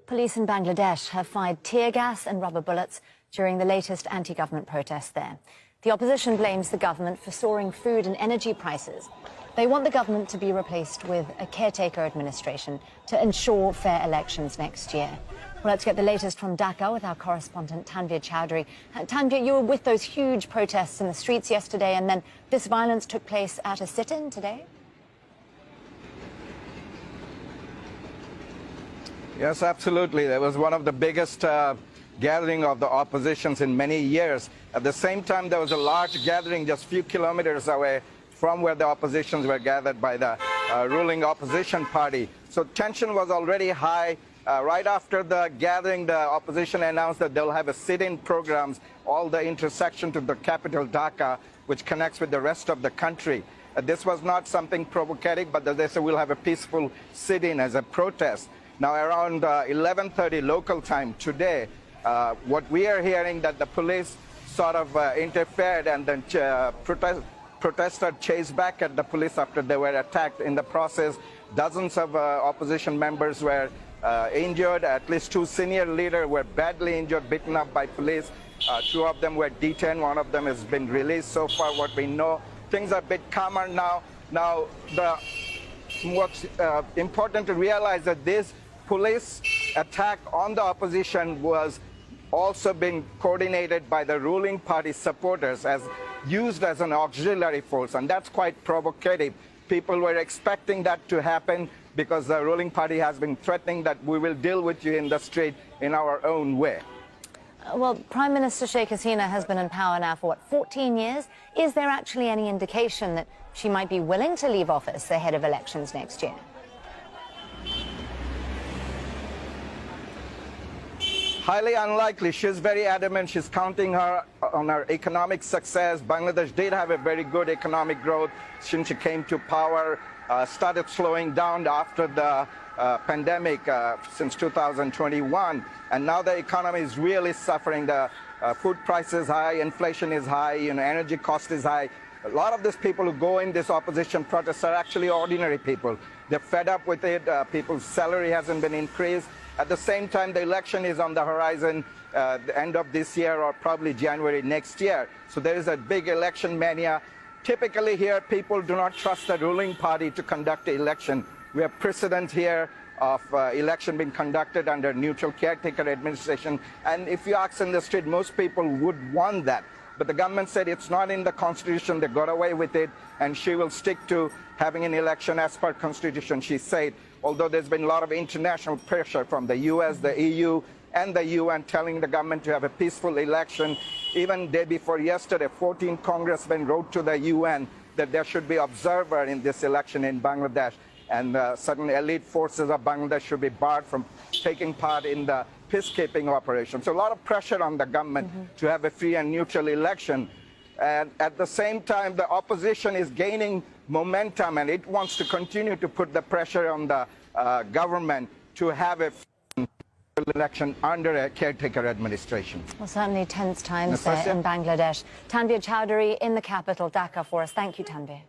Police in Bangladesh have fired tear gas and rubber bullets during the latest anti-government protests there. The opposition blames the government for soaring food and energy prices. They want the government to be replaced with a caretaker administration to ensure fair elections next year. Well, let's get the latest from Dhaka with our correspondent Tanvir Chowdhury. Tanvir, you were with those huge protests in the streets yesterday, and then this violence took place at a sit-in today? Yes, absolutely. There was one of the biggest gathering of the oppositions in many years. At the same time, there was a large gathering just a few kilometers away from where the oppositions were gathered by the ruling opposition party. So tension was already high. Right after the gathering, the opposition announced that they'll have a sit-in programs, all the intersection to the capital Dhaka, which connects with the rest of the country. This was not something provocative, but they said we'll have a peaceful sit-in as a protest. Now, around 11:30 local time today, what we are hearing that the police sort of interfered, and then protesters chased back at the police after they were attacked. In the process, dozens of opposition members were injured. At least two senior leaders were badly injured, beaten up by police. Two of them were detained. One of them has been released. So far, what we know, things are a bit calmer now. Now, what's important to realize that this police attack on the opposition was also being coordinated by the ruling party supporters, as used as an auxiliary force, and that's quite provocative. People were expecting that to happen because the ruling party has been threatening that we will deal with you in the street in our own way. Well, Prime Minister Sheikh Hasina has been in power now for, 14 years? Is there actually any indication that she might be willing to leave office ahead of elections next year? Highly unlikely. She's very adamant. She's counting on her economic success. Bangladesh did have a very good economic growth since she came to power, started slowing down after the pandemic since 2021. And now the economy is really suffering. The food price is high, inflation is high, energy cost is high. A lot of these people who go in this opposition protests are actually ordinary people. They're fed up with it. People's salary hasn't been increased. At the same time, the election is on the horizon, the end of this year or probably January next year. So there is a big election mania. Typically here, people do not trust the ruling party to conduct the election. We have precedent here of election being conducted under neutral caretaker administration. And if you ask in the street, most people would want that. But the government said it's not in the Constitution. They got away with it, and she will stick to having an election as per Constitution, she said. Although there's been a lot of international pressure from the US, the EU, and the UN telling the government to have a peaceful election. Even day before yesterday, 14 congressmen wrote to the UN that there should be observer in this election in Bangladesh, and certain elite forces of Bangladesh should be barred from taking part in the peacekeeping operation. So a lot of pressure on the government to have a free and neutral election. And at the same time, the opposition is gaining momentum, and it wants to continue to put the pressure on the government to have a election under a caretaker administration. Well, certainly tense times there in Bangladesh. Tanvir Chowdhury in the capital, Dhaka, for us. Thank you, Tanvir.